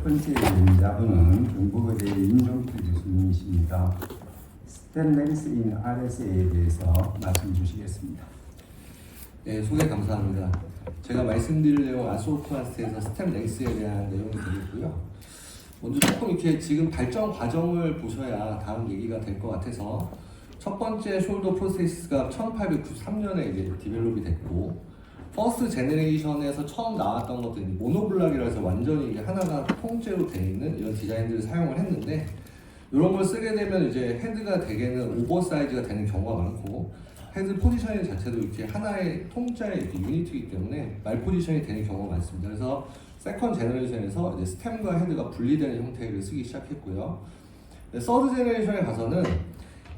번째 연자분은 경북의대 임종필 교수님이십니다. 스탠레스 인 RSA에 대해서 말씀 주시겠습니다. 네, 소개 감사합니다. 제가 말씀드릴 내용 아소크라스에서 스템 랭스에 대한 내용을 드리고요. 먼저 조금 이렇게 지금 발전 과정을 보셔야 다음 얘기가 될 것 같아서 첫 번째 숄더 프로세스가 1893년에 이제 디벨롭이 됐고 퍼스트 제너레이션에서 처음 나왔던 것들이 모노블락이라 해서 완전히 이게 하나가 통째로 되어 있는 이런 디자인들을 사용을 했는데 이런 걸 쓰게 되면 이제 헤드가 대개는 오버사이즈가 되는 경우가 많고 헤드 포지셔닝 자체도 이렇게 하나의 통짜의 이렇게 유니트이기 때문에 말 포지션이 되는 경우가 많습니다. 그래서 세컨 제너레이션에서 이제 스템과 헤드가 분리되는 형태를 쓰기 시작했고요. 서드 제너레이션에 가서는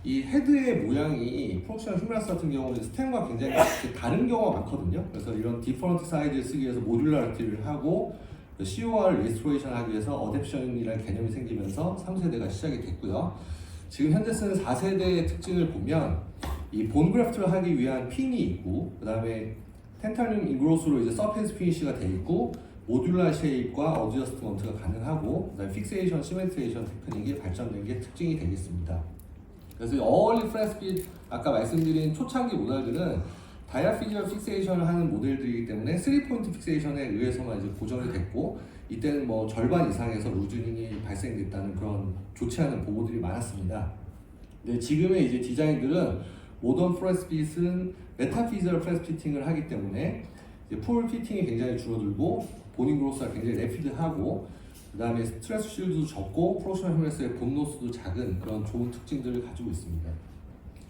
이 헤드의 모양이 프로덕션 휴메라스 같은 경우는 스템과 굉장히 다른 경우가 많거든요. 그래서 이런 디퍼런트 사이즈를 쓰기 위해서 모듈라리티를 하고 COR을 리스토레이션 하기 위해서 어댑션이라는 개념이 생기면서 3세대가 시작이 됐고요. 지금 현재 쓰는 4세대의 특징을 보면 이 본 그래프트를 하기 위한 핀이 있고 그 다음에 텐탈륨 인그로스로 이제 서페이스 피니쉬가 되어 있고 모듈러 쉐입과 어드저스트먼트가 가능하고 그다음에 픽세이션, 시멘트레이션 테크닉이 발전된 게 특징이 되겠습니다. 그래서 어얼리 프레스핏 아까 말씀드린 초창기 모델들은 다이아피지얼 픽세이션을 하는 모델들이기 때문에 3포인트 픽세이션에 의해서만 이제 고정이 됐고 이때는 뭐 절반 이상에서 루즈닝이 발생됐다는 그런 좋지 않은 보고들이 많았습니다. 근데 지금의 이제 디자인들은 모던 프레스핏은 메타피지얼 프레스피팅을 하기 때문에 이제 풀 피팅이 굉장히 줄어들고 보닝 그로스가 굉장히 래피드하고 그 다음에 스트레스 쉴드도 적고 프로셔널 휴메라스의 본노스도 작은 그런 좋은 특징들을 가지고 있습니다.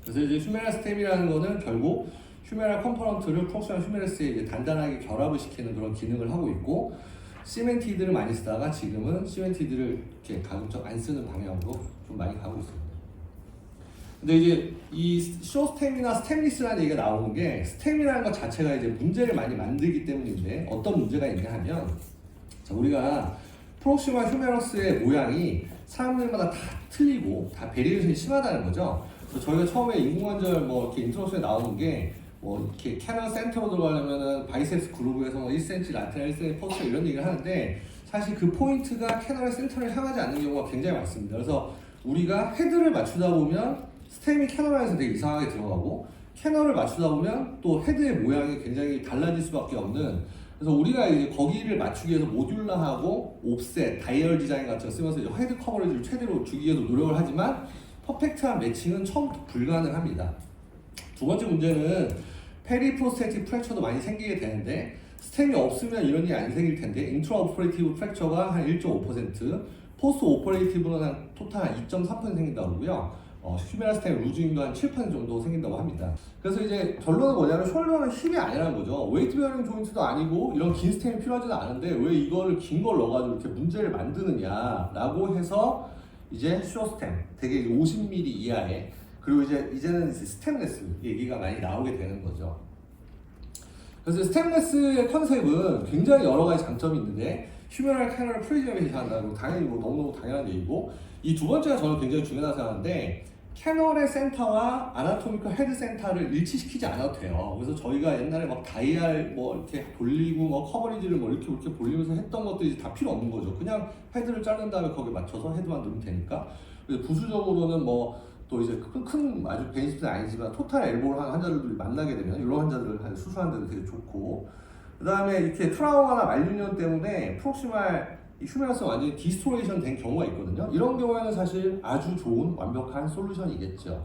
그래서 이제 휴메라 스템이라는 거는 결국 휴메라 컴포넌트를 프로셔널 휴메라스에 이제 단단하게 결합을 시키는 그런 기능을 하고 있고 시멘티드를 많이 쓰다가 지금은 시멘티드를 이렇게 가급적 안 쓰는 방향으로 좀 많이 가고 있습니다. 근데 이제 이 쇼스템이나 스템리스라는 얘기가 나오는 게 스템이라는 것 자체가 이제 문제를 많이 만들기 때문인데 어떤 문제가 있냐 하면 자, 우리가 프록시마 휴메러스의 모양이 사람들마다 다 틀리고 다 베리에이션이 심하다는 거죠. 그래서 저희가 처음에 인공관절 뭐 이렇게 인트로스에 나오는 게 뭐 이렇게 캐널 센터로 들어가려면은 바이셉스 그루브에서 뭐 1cm 라테랄 1cm 포스처 이런 얘기를 하는데 사실 그 포인트가 캐널의 센터를 향하지 않는 경우가 굉장히 많습니다. 그래서 우리가 헤드를 맞추다 보면 스템이 캐널 안에서 되게 이상하게 들어가고 캐널을 맞추다 보면 또 헤드의 모양이 굉장히 달라질 수밖에 없는 그래서 우리가 이제 거기를 맞추기 위해서 모듈러하고 옵셋, 다이얼 디자인 같은 거 쓰면서 이제 헤드 커버리지를 최대로 주기 위해서 노력을 하지만 퍼펙트한 매칭은 처음부터 불가능합니다. 두 번째 문제는 페리프로스테틱 프랙처도 많이 생기게 되는데 스템이 없으면 이런 일이 안 생길 텐데 인트라 오퍼레이티브 프랙처가 한 1.5%, 포스트 오퍼레이티브는 한 토탈 한 2.3% 생긴다고 그러고요. 휴메라 스템 루즈윙도 한 7% 정도 생긴다고 합니다. 그래서 이제 결론은 뭐냐면 숄더는 힙이 아니라는 거죠. 웨이트 베어링 조인트도 아니고 이런 긴 스템이 필요하지는 않은데 왜 이거를 긴 걸 넣어가지고 이렇게 문제를 만드느냐라고 해서 이제 쇼스템 되게 50mm 이하의 그리고 이제는 스템레스 얘기가 많이 나오게 되는 거죠. 그래서 스템레스의 컨셉은 굉장히 여러 가지 장점이 있는데 휴메라 캐널을 프리저베이션 한다고 당연히 뭐 너무너무 당연한 얘기고 이 두 번째가 저는 굉장히 중요하다고 생각하는데 캐널의 센터와 아나토미컬 헤드 센터를 일치시키지 않아도 돼요. 그래서 저희가 옛날에 막 다이얼 뭐 이렇게 돌리고 뭐 커버리지를 뭐 이렇게 돌리면서 했던 것들이 다 필요 없는 거죠. 그냥 헤드를 자른 다음에 거기에 맞춰서 헤드만 넣으면 되니까. 그래서 부수적으로는 뭐 또 이제 큰 아주 베니스는 아니지만 토탈 엘보를 한 환자들이 만나게 되면 이런 환자들을 수술하는 데도 되게 좋고 그 다음에 이렇게 트라우마나 말리니언 때문에 프록시말 휴메라스가 완전히 디스토레이션 된 경우가 있거든요. 이런 경우에는 사실 아주 좋은 완벽한 솔루션이겠죠.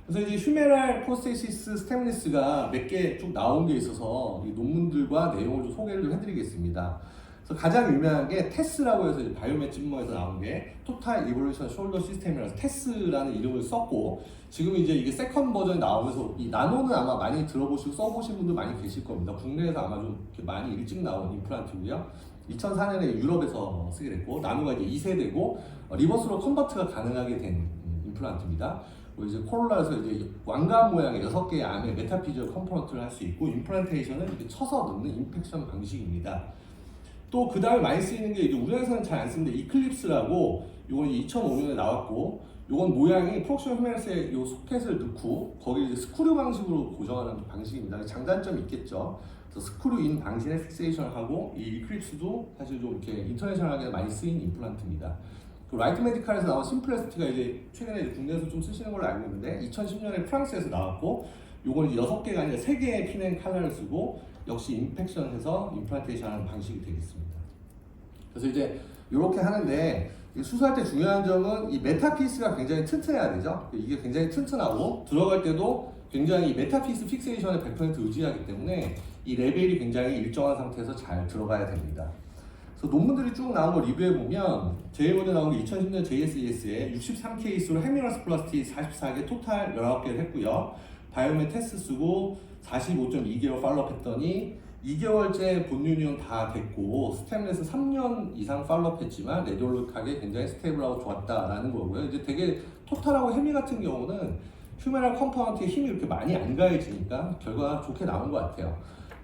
그래서 이제 휴메랄 프로스테시스 스템리스가 몇 개 쭉 나온 게 있어서 이 논문들과 내용을 좀 소개를 좀 해드리겠습니다. 그래서 가장 유명한 게 테스라고 해서 바이오med 진머에서 나온 게 토탈 이볼루션 숄더 시스템이라서 테스라는 이름을 썼고 지금 이제 이게 세컨 버전이 나오면서 이 나노는 아마 많이 들어보시고 써보신 분들 많이 계실 겁니다. 국내에서 아마 좀 이렇게 많이 일찍 나온 임플란트고요. 2004년에 유럽에서 쓰게 됐고 나노가 이제 2세대고 리버스로 컨버트가 가능하게 된 임플란트입니다. 그리고 이제 코롤라에서 이제 왕관 모양의 6개의 안에 메타피지얼 컴포넌트를 할 수 있고 임플란테이션은 이렇게 쳐서 넣는 임팩션 방식입니다. 또 그 다음에 많이 쓰이는 게 이제 우리나라에서는 잘 안 쓰는데 이클립스라고 이건 2005년에 나왔고 이건 모양이 프록시멀 휴메라스에 이 소켓을 넣고 거기 이제 스크류 방식으로 고정하는 방식입니다. 장단점이 있겠죠. 그래서 스크류인 방신에 픽세이션을 하고 이 이클립스도 사실 좀 이렇게 인터내셔널하게 많이 쓰인 임플란트입니다. 그 라이트 메디칼에서 나온 심플레스티가 이제 최근에 이제 국내에서 좀 쓰시는 걸로 알고 있는데 2010년에 프랑스에서 나왔고 요건 이제 6개가 아니라 3개의 핀앤 칼라를 쓰고 역시 임팩션해서 임플란테이션하는 방식이 되겠습니다. 그래서 이제 이렇게 하는데 수술할 때 중요한 점은 이 메타피스가 굉장히 튼튼해야 되죠. 이게 굉장히 튼튼하고 들어갈 때도 굉장히 이 메타피스 픽세이션에 100% 의지하기 때문에 이 레벨이 굉장히 일정한 상태에서 잘 들어가야 됩니다. 그래서 논문들이 쭉 나온 거 리뷰해보면 제일 먼저 나온 게 2010년 JSES에 63케이스로 헤미러스 플라스티 44개 토탈 19개를 했고요. 바이오메 테스트 쓰고 45.2개월 팔로업 했더니 2개월째 본유니온 다 됐고 스템레스 3년 이상 팔로업 했지만 레디올로직하게 굉장히 스테이블하고 좋았다라는 거고요. 이제 되게 토탈하고 헤미 같은 경우는 휴메랄 컴파운트에 힘이 이렇게 많이 안 가해지니까 결과가 좋게 나온 것 같아요.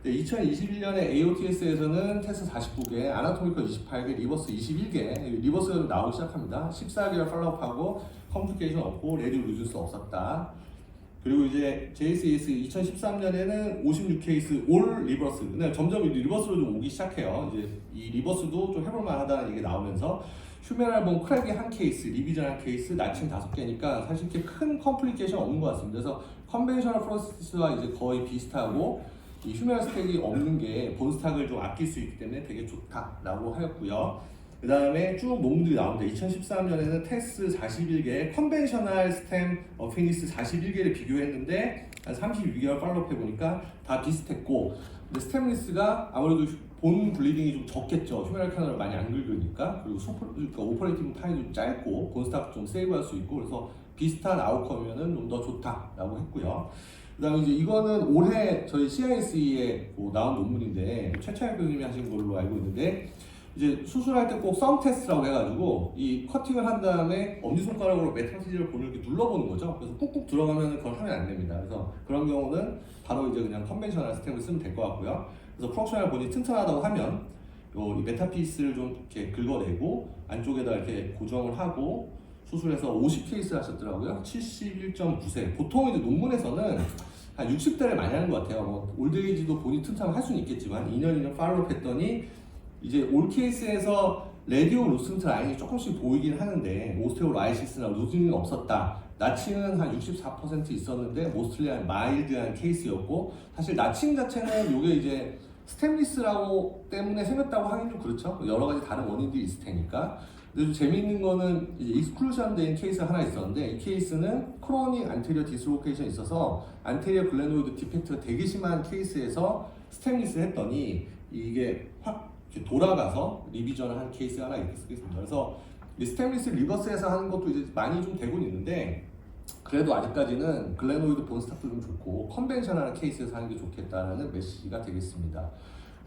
2021년에 AOTS에서는 테스트 49개, 아나토미컬 28개, 리버스 21개, 리버스가 나오기 시작합니다. 14개월 팔로업하고 컴플리케이션 없고 레디 루즈스 없었다. 그리고 이제 JSES 2013년에는 56케이스 올 리버스. 근데 점점 리버스로 좀 오기 시작해요. 이제 이 리버스도 좀 해볼만 하다는 얘기 나오면서 휴메랄 본 크랙이 한 케이스, 리비전 한 케이스, 나침 5개니까 사실 이렇게 큰 컴플리케이션 없는 것 같습니다. 그래서 컨벤셔널 프로세스와 이제 거의 비슷하고 이 휴메랄 스택이 없는 게 본 스탁을 좀 아낄 수 있기 때문에 되게 좋다라고 하였고요. 그 다음에 쭉 논문들이 나옵니다. 2013년에는 테스 41개, 컨벤셔널 스템 피니스 41개를 비교했는데 한 32개월 팔로업 해보니까 다 비슷했고 근데 스템리스가 아무래도 본 블리딩이 좀 적겠죠. 휴메랄 캐널을 많이 안 긁으니까. 그리고 그러니까 오퍼레이팅 타임이 좀 짧고 본 스탁 좀 세이브할 수 있고 그래서 비슷한 아웃컴이면은 좀 더 좋다라고 했고요. 그 다음에 이제 이거는 올해 저희 CISE에 나온 논문인데 최창혁 교수님이 하신 걸로 알고 있는데 이제 수술할 때 꼭 썸 테스트라고 해가지고 이 커팅을 한 다음에 엄지손가락으로 메타티지를 본을 이렇게 눌러보는 거죠. 그래서 꾹꾹 들어가면 그걸 하면 안 됩니다. 그래서 그런 경우는 바로 이제 그냥 컨벤셔널 스템을 쓰면 될 것 같고요. 그래서 프럭셔널 본이 튼튼하다고 하면 이 메타피스를 좀 이렇게 긁어내고 안쪽에다 이렇게 고정을 하고 수술해서 50케이스 하셨더라고요. 71.9세. 보통 이제 논문에서는 한 60대를 많이 하는 것 같아요. 뭐 올드에이지도 본이 튼튼하면 할 수는 있겠지만 2년 팔로업 했더니 이제 올 케이스에서 레디오 루슨트 라인이 조금씩 보이긴 하는데 오스테오라이시스나 루즈닝은 없었다. 나칭은 한 64% 있었는데 모스틀리 마일드한 케이스였고 사실 나칭 자체는 이게 이제 스템리스라고 때문에 생겼다고 하긴 좀 그렇죠. 여러 가지 다른 원인들이 있을 테니까. 근데 좀 재미있는 거는 이제 익스클루션 된 케이스가 하나 있었는데 이 케이스는 크로닉 안테리어 디스로케이션이 있어서 안테리어 글레노이드 디펙트가 되게 심한 케이스에서 스템리스 했더니 이게 확 이렇게 돌아가서 리비전을 한 케이스가 하나 있겠습니다. 그래서 이 스템리스 리버스에서 하는 것도 이제 많이 좀 되고 있는데 그래도 아직까지는 글레노이드 본스탑도 좀 좋고 컨벤셔널한 케이스에서 하는 게 좋겠다는 메시지가 되겠습니다.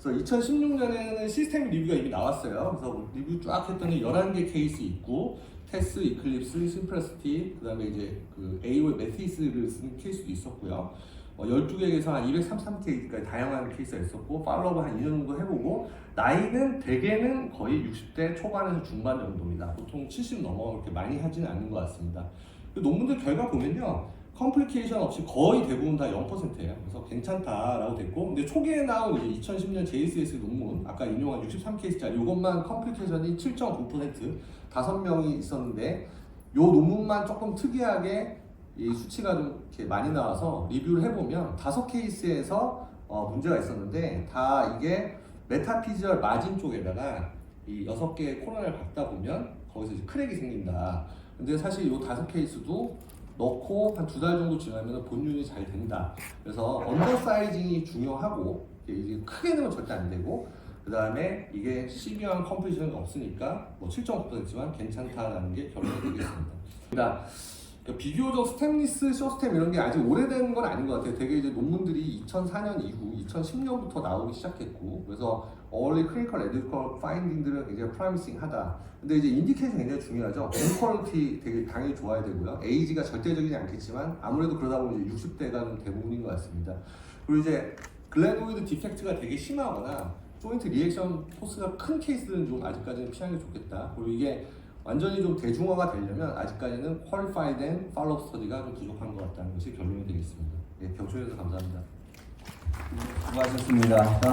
그래서 2016년에는 시스템 리뷰가 이미 나왔어요. 그래서 리뷰 쫙 했더니 11개 케이스 있고 테스, 이클립스, 심플레스티, 그 다음에 이제 그 AO의 메티스를 쓰는 케이스도 있었고요. 12개에서 한 233케이스까지 다양한 케이스가 있었고 팔로우를 한 2년 정도 해보고 나이는 대개는 거의 60대 초반에서 중반 정도입니다. 보통 70 넘어 그렇게 많이 하지는 않는 것 같습니다. 논문들 결과 보면요. 컴플리케이션 없이 거의 대부분 다 0%예요. 그래서 괜찮다라고 됐고 근데 초기에 나온 이제 2010년 JSS 논문 아까 인용한 63케이스짜리 이것만 컴플리케이션이 7.9% 5명이 있었는데 이 논문만 조금 특이하게 이 수치가 좀 이렇게 많이 나와서 리뷰를 해보면 5케이스에서 문제가 있었는데 다 이게 메타피지얼 마진 쪽에다가 이 6개의 코로나를 박다 보면 거기서 이제 크랙이 생긴다. 근데 사실 이 5케이스도 넣고 한 2달 정도 지나면 본윤이 잘 된다. 그래서 언더사이징이 중요하고 이게 크게 넣으면 절대 안 되고 그 다음에 이게 시비한 컴플리션이 없으니까 뭐 7.9%지만 괜찮다라는 게 결론이 되겠습니다. 그러니까 비교적 스템리스, 쇼스템 이런 게 아직 오래된 건 아닌 것 같아요. 되게 이제 논문들이 2004년 이후 2010년부터 나오기 시작했고 그래서 early clinical editorial finding들은 굉장히 promising하다. 근데 이제 인디케이션 굉장히 중요하죠. 본 퀄리티 되게 당연히 좋아야 되고요. 에이지가 절대적이지 않겠지만 아무래도 그러다 보면 이제 60대가 좀 대부분인 것 같습니다. 그리고 이제 글레노이드 디펙트가 되게 심하거나 조인트 리액션 포스가 큰 케이스는 좀 아직까지는 피하는 게 좋겠다. 그리고 이게 완전히 좀 대중화가 되려면 아직까지는 퀄리파이된 팔로업 스터디가 좀 부족한 것 같다는 것이 결론이 되겠습니다. 네, 경청해주셔서 감사합니다. 수고하셨습니다.